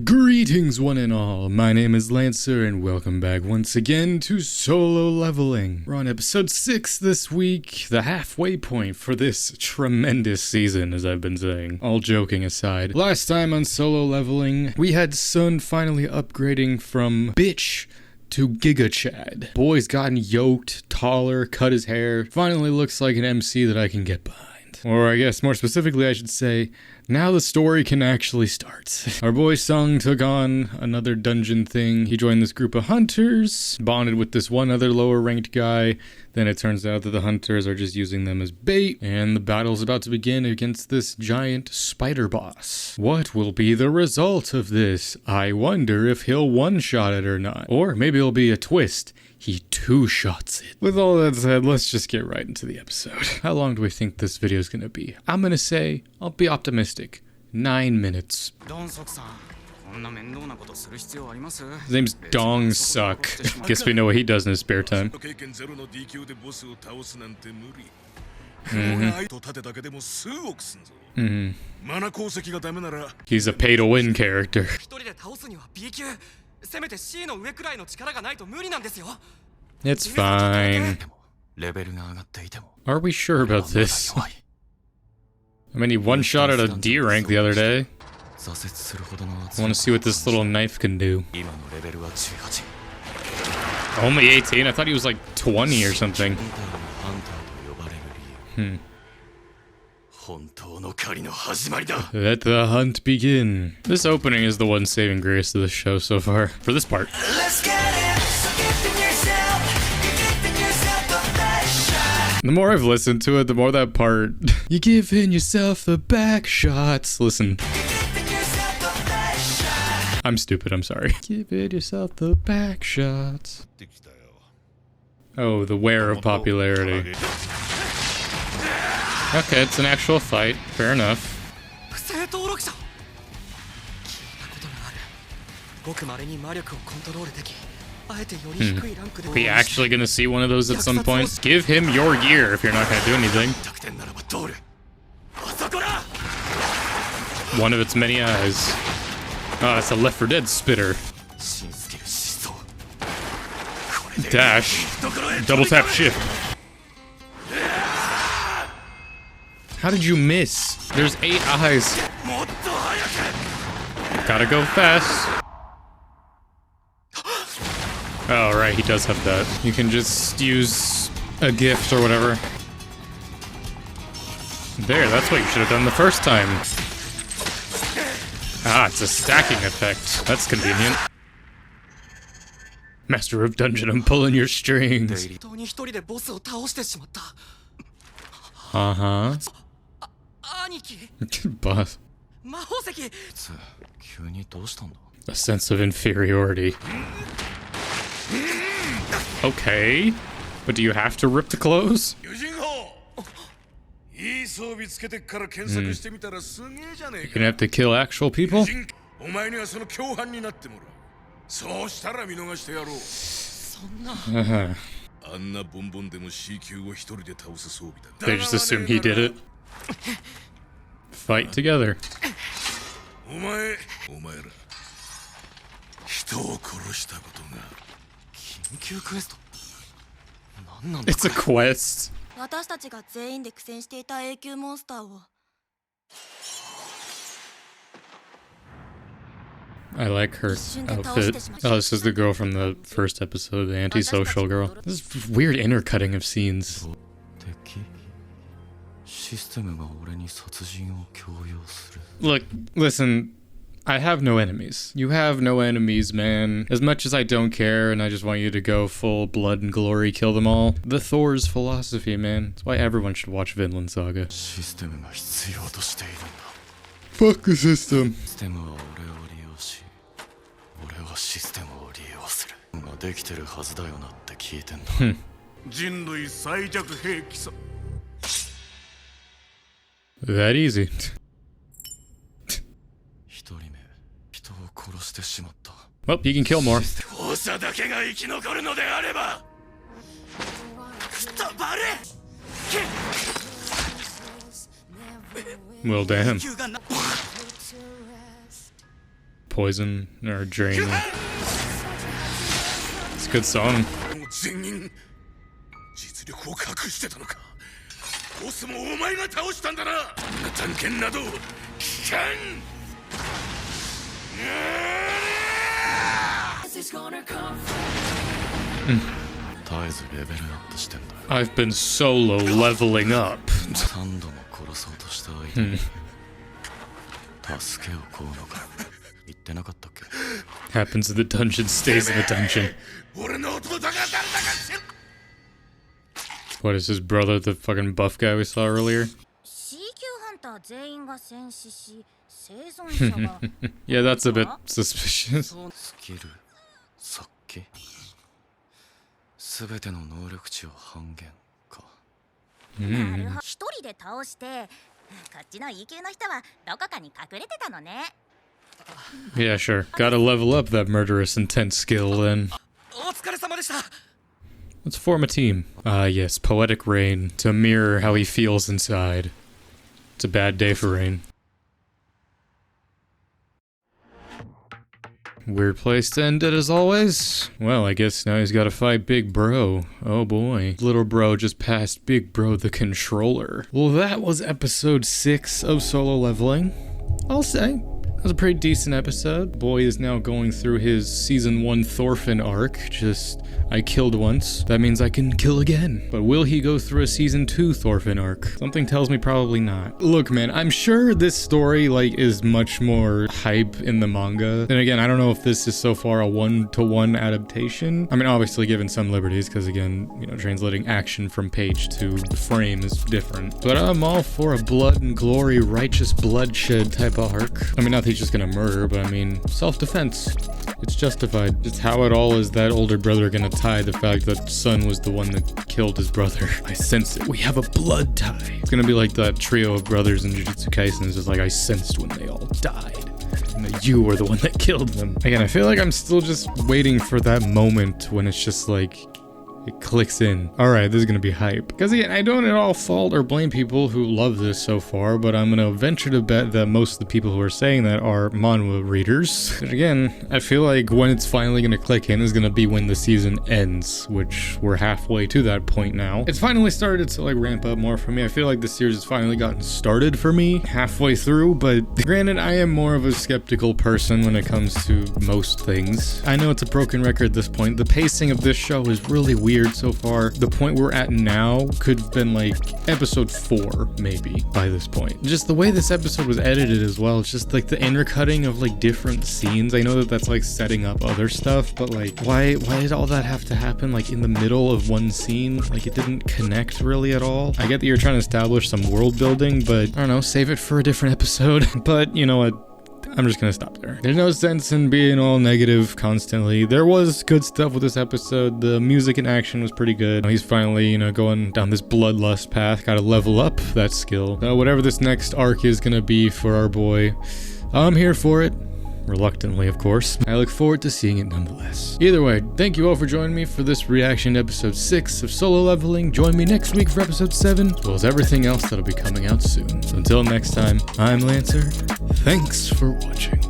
Greetings one and all, my name is Lancer and welcome back once again to Solo Leveling. We're on episode 6 this week, the halfway point for this tremendous season, as I've been saying. All joking aside, last time on Solo Leveling, we had Sun finally upgrading from bitch to Giga Chad. Boy's gotten yoked, taller, cut his hair, finally looks like an MC that I can get behind. Or I guess more specifically I should say, now the story can actually start. Our boy Sung took on another dungeon thing. He joined this group of hunters, bonded with this one other lower ranked guy. Then it turns out that the hunters are just using them as bait, and the battle's about to begin against this giant spider boss. What will be the result of this? I wonder if he'll one-shot it or not. Or maybe it'll be a twist. He two-shots it. With all that said, let's just get right into the episode. How long do we think this video is gonna be? I'm gonna say, I'll be optimistic, 9 minutes. His name's Dong Suck. Guess we know what he does in his spare time. He's a pay-to-win character. It's fine. Are we sure about this? I mean, he one-shotted a D rank the other day. I want to see what this little knife can do. Only 18? I thought he was like 20 or something. Let the hunt begin. This opening is the one saving grace of the show so far. For this part. Let's get it. So the more I've listened to it, the more that part. You're giving yourself the back shots. Listen. I'm stupid, I'm sorry. Giving yourself the back shots. Oh, the wear of popularity. Okay, it's an actual fight. Fair enough. Are we actually gonna see one of those at some point? Give him your gear if you're not gonna do anything. One of its many eyes. Oh, it's a Left 4 Dead spitter. Dash. Double tap shift. How did you miss? There's 8 eyes. Gotta go fast. Oh, right, he does have that. You can just use a gift or whatever. There, that's what you should have done the first time. Ah, it's a stacking effect. That's convenient. Master of Dungeon, I'm pulling your strings. Uh-huh. Boss. A sense of inferiority. Okay. But do you have to rip the clothes? You're gonna have to kill actual people? They just assume he did it. Fight together. It's a quest. I like her outfit. Oh, this is the girl from the first episode, the antisocial girl. This is weird intercutting of scenes. Look, listen, I have no enemies. You have no enemies, man. As much as I don't care and I just want you to go full blood and glory, kill them all. The Thor's philosophy, man. That's why everyone should watch Vinland Saga. Fuck the system. That easy. Well, you can kill more. Well, damn. poison or drain. It's a good song. I've been solo leveling up. Happens in the dungeon, stays in the dungeon. What is his brother, the fucking buff guy we saw earlier? Yeah, that's a bit suspicious. Yeah, sure. Gotta level up that murderous intent skill then. Let's form a team. Yes, Poetic Rain, to mirror how he feels inside. It's a bad day for Rain. Weird place to end it as always. Well, I guess now he's gotta fight Big Bro. Oh boy. Little bro just passed Big Bro the Controller. Well, that was episode 6 of Solo Leveling. I'll say. That was a pretty decent episode. Boy is now going through his season 1 Thorfinn arc. Just, I killed once. That means I can kill again. But will he go through a season 2 Thorfinn arc? Something tells me probably not. Look, man, I'm sure this story, is much more hype in the manga. Then again, I don't know if this is so far a 1-to-1 adaptation. I mean, obviously given some liberties, because again, translating action from page to frame is different. But I'm all for a blood and glory, righteous bloodshed type of arc. I mean, not that he's just gonna murder, but I mean, self-defense. It's justified. Just how at all is that older brother gonna tie the fact that son was the one that killed his brother? I sense it. We have a blood tie. It's gonna be like that trio of brothers in Jujutsu Kaisen. It's just like, I sensed when they all died. And that you were the one that killed them. Again, I feel like I'm still just waiting for that moment when it's just like, it clicks in. Alright, this is gonna be hype. Because again, I don't at all fault or blame people who love this so far, but I'm gonna venture to bet that most of the people who are saying that are manhwa readers. But again, I feel like when it's finally gonna click in is gonna be when the season ends, which we're halfway to that point now. It's finally started to ramp up more for me. I feel like the series has finally gotten started for me halfway through, but granted, I am more of a skeptical person when it comes to most things. I know it's a broken record at this point. The pacing of this show is really weird so far. The point we're at now could have been episode 4 maybe by this point. Just the way this episode was edited as well, it's just the intercutting of different scenes. I know that that's setting up other stuff, but why did all that have to happen in the middle of one scene? It didn't connect really at all. I get that you're trying to establish some world building, but I don't know, save it for a different episode. But you know what? I'm just gonna stop there. There's no sense in being all negative constantly. There was good stuff with this episode. The music and action was pretty good. He's finally, going down this bloodlust path. Gotta level up that skill. Whatever this next arc is gonna be for our boy, I'm here for it. Reluctantly, of course. I look forward to seeing it nonetheless. Either way, thank you all for joining me for this reaction to episode 6 of Solo Leveling. Join me next week for episode 7, as well as everything else that'll be coming out soon. So until next time, I'm Lancer. Thanks for watching.